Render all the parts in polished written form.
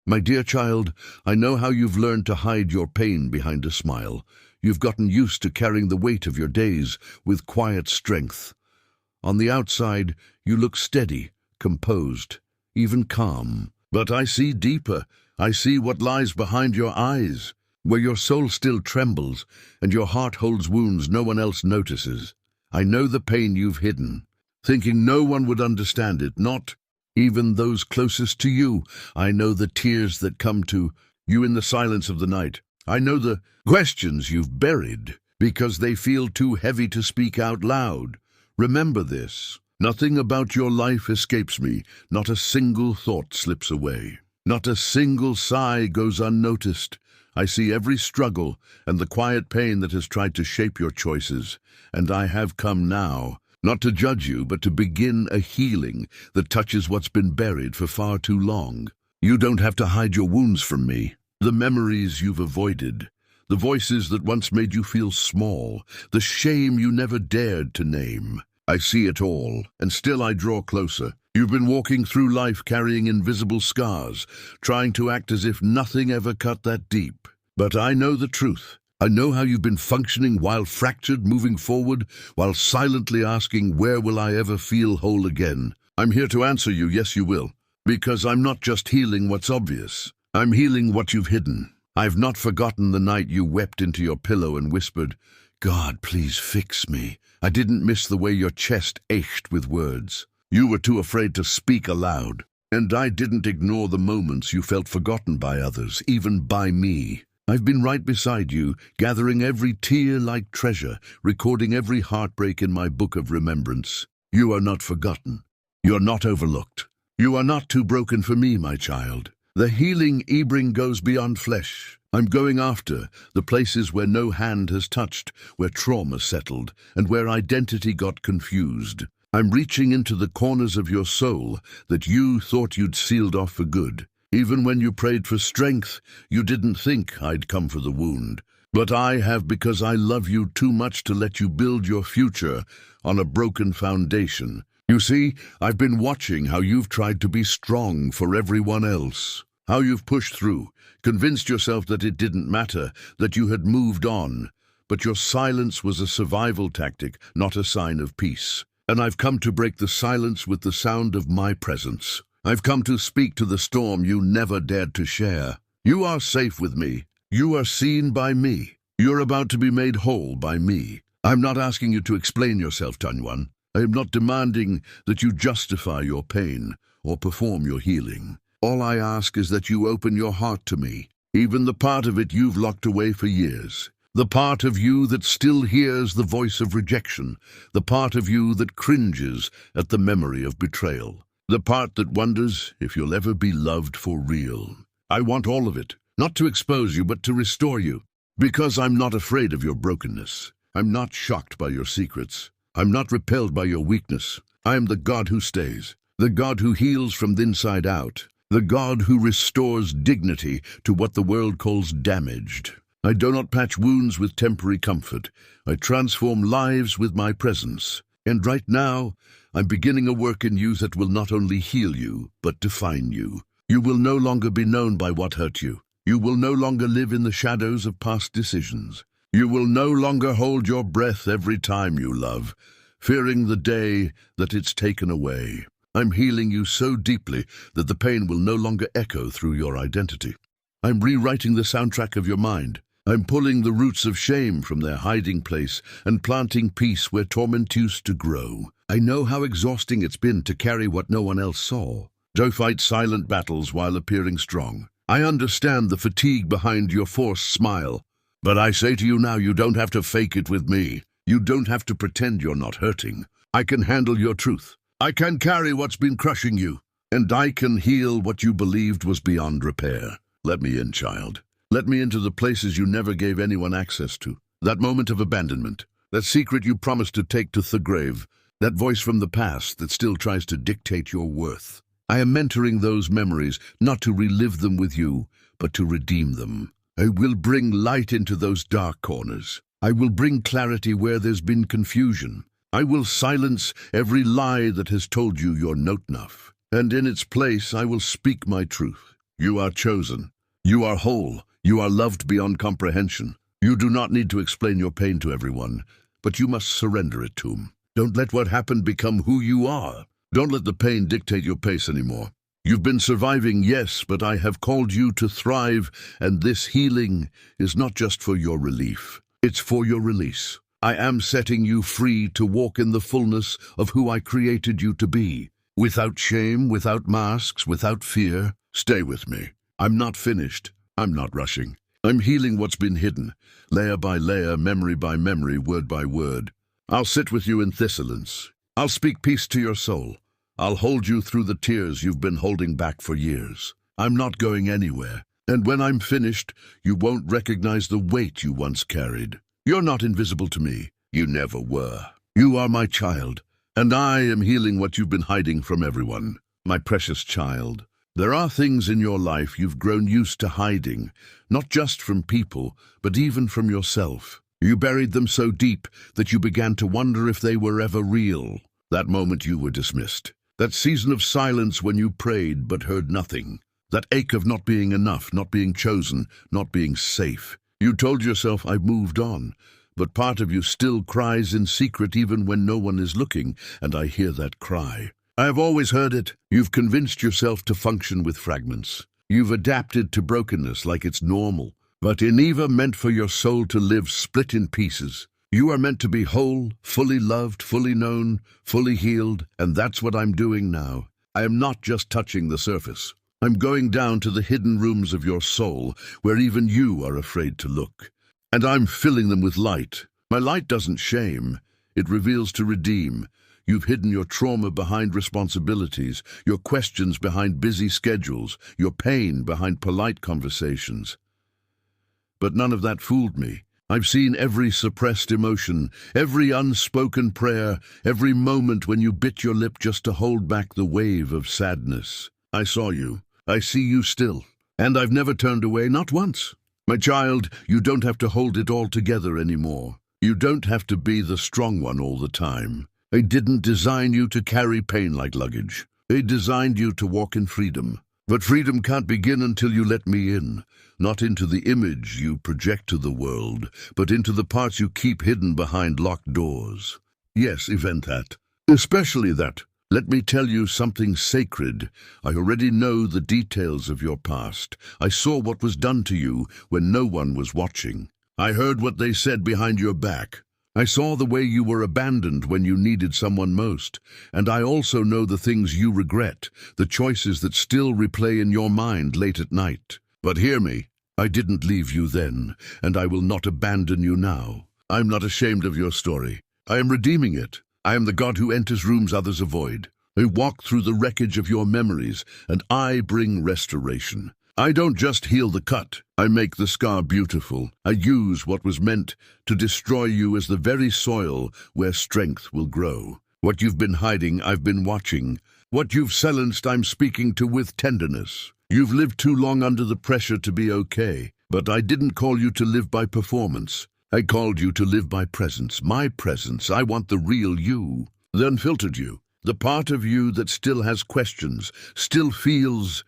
My dear child, I know how you've learned to hide your pain behind a smile. You've gotten used to carrying the weight of your days with quiet strength. On the outside, you look steady, composed, even calm. But I see deeper. I see what lies behind your eyes, where your soul still trembles and your heart holds wounds no one else notices. I know the pain you've hidden, thinking no one would understand it, not even those closest to you. I know the tears that come to you in the silence of the night. I know the questions you've buried because they feel too heavy to speak out loud. Remember this: nothing about your life escapes me. Not a single thought slips away. Not a single sigh goes unnoticed. I see every struggle and the quiet pain that has tried to shape your choices, and I have come now, not to judge you, but to begin a healing that touches what's been buried for far too long. You don't have to hide your wounds from me. The memories you've avoided, the voices that once made you feel small, the shame you never dared to name. I see it all, and still I draw closer. You've been walking through life carrying invisible scars, trying to act as if nothing ever cut that deep. But I know the truth. I know how you've been functioning while fractured, moving forward, while silently asking, where will I ever feel whole again? I'm here to answer you, yes you will. Because I'm not just healing what's obvious. I'm healing what you've hidden. I've not forgotten the night you wept into your pillow and whispered, God, please fix me. I didn't miss the way your chest ached with words. You were too afraid to speak aloud. And I didn't ignore the moments you felt forgotten by others, even by me. I've been right beside you, gathering every tear like treasure, recording every heartbreak in my book of remembrance. You are not forgotten. You're not overlooked. You are not too broken for me, my child. The healing I bring goes beyond flesh. I'm going after the places where no hand has touched, where trauma settled, and where identity got confused. I'm reaching into the corners of your soul that you thought you'd sealed off for good. Even when you prayed for strength, you didn't think I'd come for the wound. But I have, because I love you too much to let you build your future on a broken foundation. You see, I've been watching how you've tried to be strong for everyone else. How you've pushed through, convinced yourself that it didn't matter, that you had moved on. But your silence was a survival tactic, not a sign of peace. And I've come to break the silence with the sound of my presence. I've come to speak to the storm you never dared to share. You are safe with me. You are seen by me. You're about to be made whole by me. I'm not asking you to explain yourself to anyone. I am not demanding that you justify your pain or perform your healing. All I ask is that you open your heart to me, even the part of it you've locked away for years. The part of you that still hears the voice of rejection. The part of you that cringes at the memory of betrayal. The part that wonders if you'll ever be loved for real. I want all of it, not to expose you, but to restore you. Because I'm not afraid of your brokenness. I'm not shocked by your secrets. I'm not repelled by your weakness. I am the God who stays, the God who heals from the inside out, the God who restores dignity to what the world calls damaged. I do not patch wounds with temporary comfort. I transform lives with my presence. And right now, I'm beginning a work in you that will not only heal you, but define you. You will no longer be known by what hurt you. You will no longer live in the shadows of past decisions. You will no longer hold your breath every time you love, fearing the day that it's taken away. I'm healing you so deeply that the pain will no longer echo through your identity. I'm rewriting the soundtrack of your mind. I'm pulling the roots of shame from their hiding place and planting peace where torment used to grow. I know how exhausting it's been to carry what no one else saw, to fight silent battles while appearing strong. I understand the fatigue behind your forced smile. But I say to you now, you don't have to fake it with me. You don't have to pretend you're not hurting. I can handle your truth. I can carry what's been crushing you. And I can heal what you believed was beyond repair. Let me in, child. Let me into the places you never gave anyone access to. That moment of abandonment. That secret you promised to take to the grave. That voice from the past that still tries to dictate your worth. I am mentoring those memories, not to relive them with you, but to redeem them. I will bring light into those dark corners. I will bring clarity where there's been confusion. I will silence every lie that has told you you're not enough. And in its place, I will speak my truth. You are chosen. You are whole. You are loved beyond comprehension. You do not need to explain your pain to everyone, but you must surrender it to them. Don't let what happened become who you are. Don't let the pain dictate your pace anymore. You've been surviving, yes, but I have called you to thrive, and this healing is not just for your relief. It's for your release. I am setting you free to walk in the fullness of who I created you to be. Without shame, without masks, without fear. Stay with me. I'm not finished. I'm not rushing. I'm healing what's been hidden, layer by layer, memory by memory, word by word. I'll sit with you in thistleness. I'll speak peace to your soul. I'll hold you through the tears you've been holding back for years. I'm not going anywhere. And when I'm finished, you won't recognize the weight you once carried. You're not invisible to me. You never were. You are my child, and I am healing what you've been hiding from everyone. My precious child, there are things in your life you've grown used to hiding, not just from people, but even from yourself. You buried them so deep that you began to wonder if they were ever real. That moment you were dismissed. That season of silence when you prayed but heard nothing. That ache of not being enough, not being chosen, not being safe. You told yourself, I've moved on, but part of you still cries in secret even when no one is looking, and I hear that cry. I have always heard it. You've convinced yourself to function with fragments. You've adapted to brokenness like it's normal. But it never meant for your soul to live split in pieces. You are meant to be whole, fully loved, fully known, fully healed, and that's what I'm doing now. I am not just touching the surface. I'm going down to the hidden rooms of your soul, where even you are afraid to look. And I'm filling them with light. My light doesn't shame. It reveals to redeem. You've hidden your trauma behind responsibilities, your questions behind busy schedules, your pain behind polite conversations. But none of that fooled me. I've seen every suppressed emotion, every unspoken prayer, every moment when you bit your lip just to hold back the wave of sadness. I saw you. I see you still. And I've never turned away, not once. My child, you don't have to hold it all together anymore. You don't have to be the strong one all the time. I didn't design you to carry pain like luggage. I designed you to walk in freedom. But freedom can't begin until you let me in. Not into the image you project to the world, but into the parts you keep hidden behind locked doors. Yes, even that. Especially that. Let me tell you something sacred. I already know the details of your past. I saw what was done to you when no one was watching. I heard what they said behind your back. I saw the way you were abandoned when you needed someone most. And I also know the things you regret, the choices that still replay in your mind late at night. But hear me. I didn't leave you then, and I will not abandon you now. I am not ashamed of your story. I am redeeming it. I am the God who enters rooms others avoid. I walk through the wreckage of your memories, and I bring restoration. I don't just heal the cut. I make the scar beautiful. I use what was meant to destroy you as the very soil where strength will grow. What you've been hiding, I've been watching. What you've silenced, I'm speaking to with tenderness. You've lived too long under the pressure to be okay, but I didn't call you to live by performance. I called you to live by presence, my presence. I want the real you, the unfiltered you, the part of you that still has questions, still feels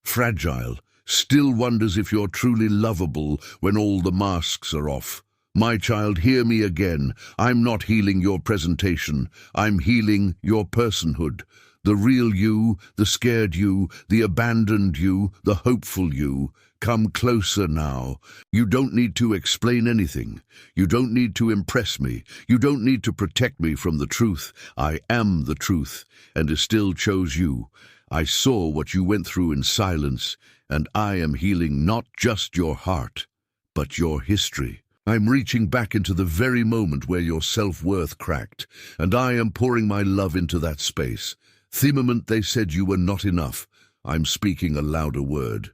fragile, still wonders if you're truly lovable when all the masks are off. My child, hear me again. I'm not healing your presentation. I'm healing your personhood. The real you, the scared you, the abandoned you, the hopeful you. Come closer now. You don't need to explain anything. You don't need to impress me. You don't need to protect me from the truth. I am the truth, and I still chose you. I saw what you went through in silence, and I am healing not just your heart, but your history. I'm reaching back into the very moment where your self-worth cracked, and I am pouring my love into that space. The moment they said you were not enough, I'm speaking a louder word.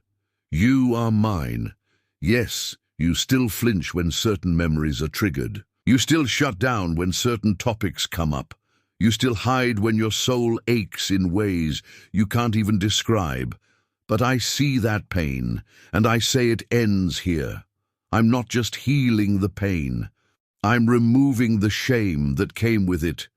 You are mine. Yes, you still flinch when certain memories are triggered. You still shut down when certain topics come up. You still hide when your soul aches in ways you can't even describe. But I see that pain, and I say it ends here. I'm not just healing the pain. I'm removing the shame that came with it.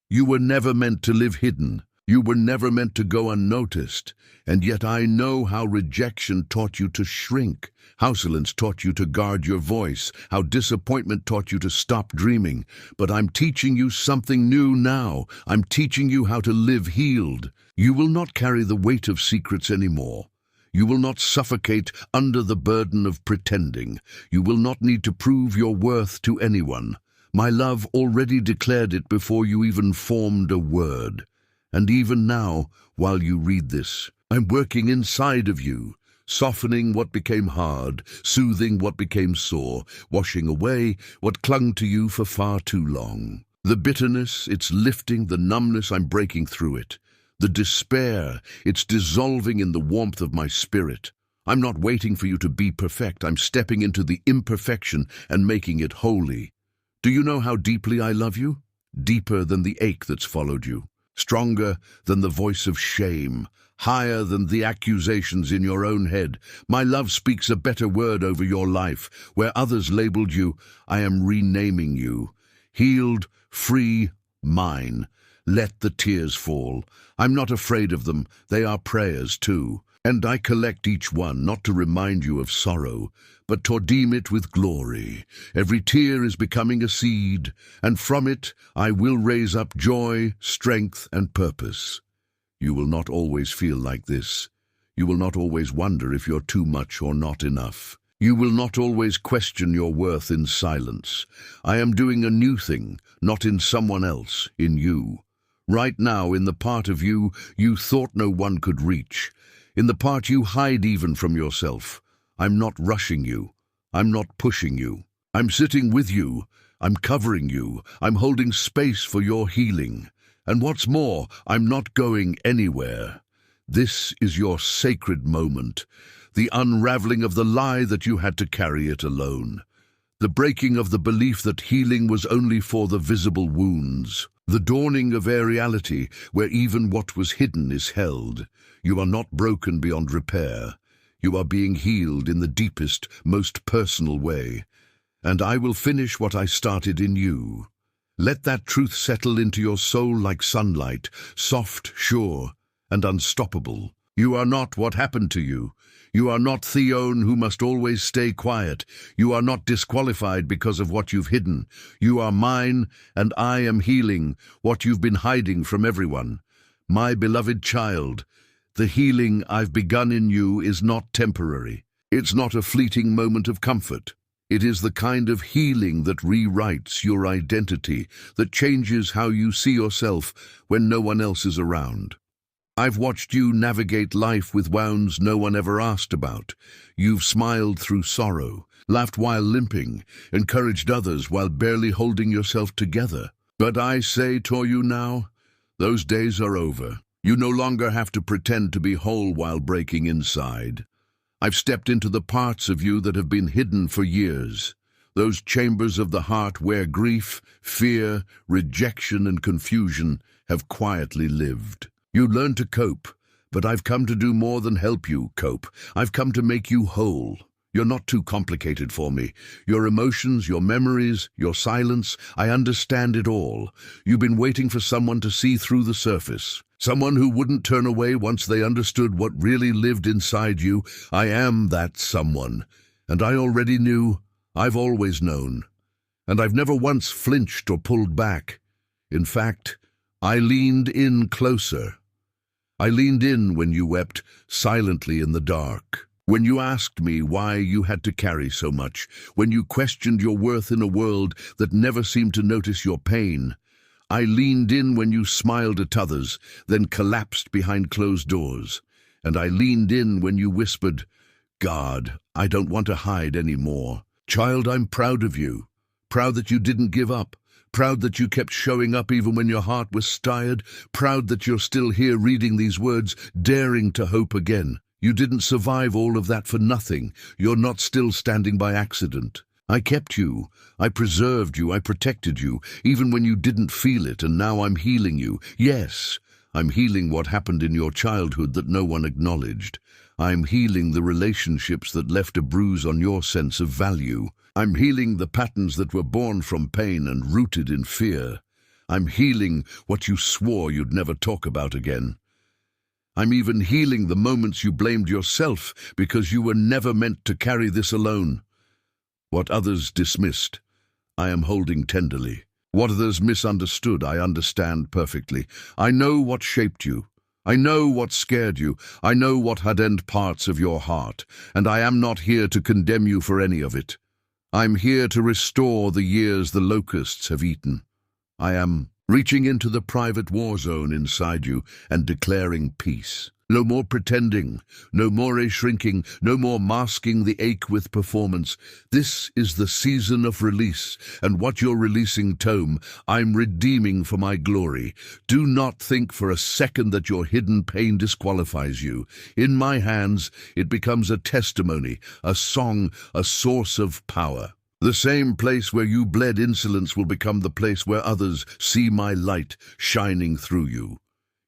You were never meant to live hidden. You were never meant to go unnoticed, and yet I know how rejection taught you to shrink, how silence taught you to guard your voice, how disappointment taught you to stop dreaming. But I'm teaching you something new now. I'm teaching you how to live healed. You will not carry the weight of secrets anymore. You will not suffocate under the burden of pretending. You will not need to prove your worth to anyone. My love already declared it before you even formed a word. And even now, while you read this, I'm working inside of you, softening what became hard, soothing what became sore, washing away what clung to you for far too long. The bitterness, it's lifting; the numbness, I'm breaking through it. The despair, it's dissolving in the warmth of my spirit. I'm not waiting for you to be perfect. I'm stepping into the imperfection and making it holy. Do you know how deeply I love you? Deeper than the ache that's followed you. Stronger than the voice of shame, higher than the accusations in your own head. My love speaks a better word over your life. Where others labeled you, I am renaming you. Healed, free, mine. Let the tears fall. I'm not afraid of them. They are prayers too. And I collect each one, not to remind you of sorrow, but to redeem it with glory. Every tear is becoming a seed, and from it I will raise up joy, strength, and purpose. You will not always feel like this. You will not always wonder if you're too much or not enough. You will not always question your worth in silence. I am doing a new thing, not in someone else, in you. Right now, in the part of you you thought no one could reach. In the part you hide even from yourself. I'm not rushing you. I'm not pushing you. I'm sitting with you. I'm covering you. I'm holding space for your healing. And what's more, I'm not going anywhere. This is your sacred moment, the unraveling of the lie that you had to carry it alone, the breaking of the belief that healing was only for the visible wounds, the dawning of a reality where even what was hidden is held. You are not broken beyond repair. You are being healed in the deepest, most personal way. And I will finish what I started in you. Let that truth settle into your soul like sunlight, soft, sure, and unstoppable. You are not what happened to you. You are not Theon who must always stay quiet. You are not disqualified because of what you've hidden. You are mine, and I am healing what you've been hiding from everyone. My beloved child, the healing I've begun in you is not temporary. It's not a fleeting moment of comfort. It is the kind of healing that rewrites your identity, that changes how you see yourself when no one else is around. I've watched you navigate life with wounds no one ever asked about. You've smiled through sorrow, laughed while limping, encouraged others while barely holding yourself together. But I say to you now, those days are over. You no longer have to pretend to be whole while breaking inside. I've stepped into the parts of you that have been hidden for years, those chambers of the heart where grief, fear, rejection, and confusion have quietly lived. You learn to cope, but I've come to do more than help you cope. I've come to make you whole. You're not too complicated for me. Your emotions, your memories, your silence, I understand it all. You've been waiting for someone to see through the surface. Someone who wouldn't turn away once they understood what really lived inside you. I am that someone. And I already knew. I've always known. And I've never once flinched or pulled back. In fact, I leaned in closer. I leaned in when you wept silently in the dark. When you asked me why you had to carry so much. When you questioned your worth in a world that never seemed to notice your pain. I leaned in when you smiled at others, then collapsed behind closed doors. And I leaned in when you whispered, God, I don't want to hide anymore. Child, I'm proud of you. Proud that you didn't give up. Proud that you kept showing up even when your heart was tired. Proud that you're still here reading these words, daring to hope again. You didn't survive all of that for nothing. You're not still standing by accident. I kept you. I preserved you. I protected you, even when you didn't feel it, and now I'm healing you. Yes, I'm healing what happened in your childhood that no one acknowledged. I'm healing the relationships that left a bruise on your sense of value. I'm healing the patterns that were born from pain and rooted in fear. I'm healing what you swore you'd never talk about again. I'm even healing the moments you blamed yourself because you were never meant to carry this alone. What others dismissed, I am holding tenderly. What others misunderstood, I understand perfectly. I know what shaped you. I know what scared you. I know what hardened parts of your heart, and I am not here to condemn you for any of it. I'm here to restore the years the locusts have eaten. I am reaching into the private war zone inside you and declaring peace. No more pretending, no more shrinking, no more masking the ache with performance. This is the season of release, and what you're releasing, Tome, I'm redeeming for my glory. Do not think for a second that your hidden pain disqualifies you. In my hands, it becomes a testimony, a song, a source of power. The same place where you bled insolence will become the place where others see my light shining through you.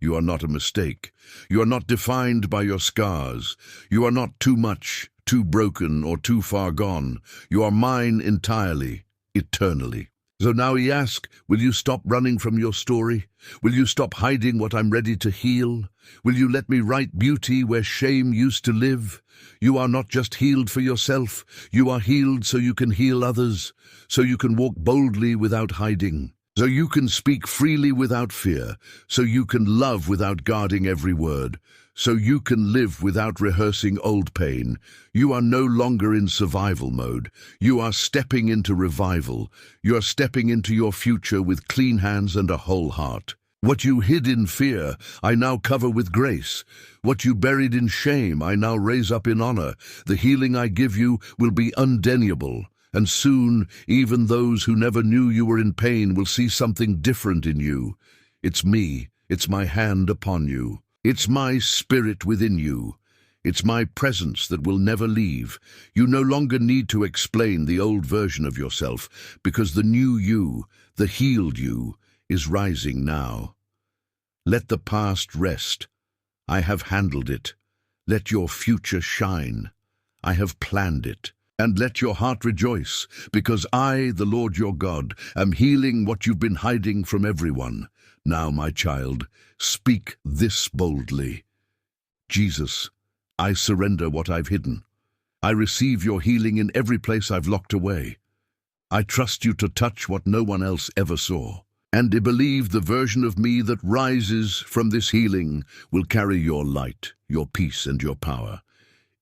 You are not a mistake. You are not defined by your scars. You are not too much, too broken, or too far gone. You are mine entirely, eternally. So now we ask, will you stop running from your story? Will you stop hiding what I'm ready to heal? Will you let me write beauty where shame used to live? You are not just healed for yourself. You are healed so you can heal others, so you can walk boldly without hiding. So you can speak freely without fear, so you can love without guarding every word, so you can live without rehearsing old pain. You are no longer in survival mode. You are stepping into revival. You are stepping into your future with clean hands and a whole heart. What you hid in fear, I now cover with grace. What you buried in shame, I now raise up in honor. The healing I give you will be undeniable. And soon, even those who never knew you were in pain will see something different in you. It's me. It's my hand upon you. It's my spirit within you. It's my presence that will never leave. You no longer need to explain the old version of yourself, because the new you, the healed you, is rising now. Let the past rest. I have handled it. Let your future shine. I have planned it. And let your heart rejoice, because I, the Lord your God, am healing what you've been hiding from everyone. Now, my child, speak this boldly. Jesus, I surrender what I've hidden. I receive your healing in every place I've locked away. I trust you to touch what no one else ever saw. And I believe the version of me that rises from this healing will carry your light, your peace, and your power.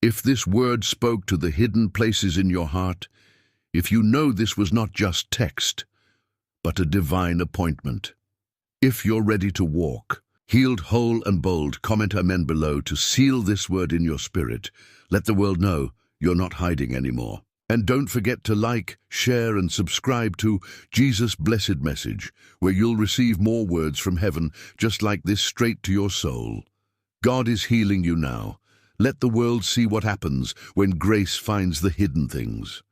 If this word spoke to the hidden places in your heart, if you know this was not just text, but a divine appointment, if you're ready to walk, healed, whole, and bold, comment amen below to seal this word in your spirit. Let the world know you're not hiding anymore. And don't forget to like, share, and subscribe to Jesus' Blessed Message, where you'll receive more words from heaven just like this straight to your soul. God is healing you now. Let the world see what happens when grace finds the hidden things.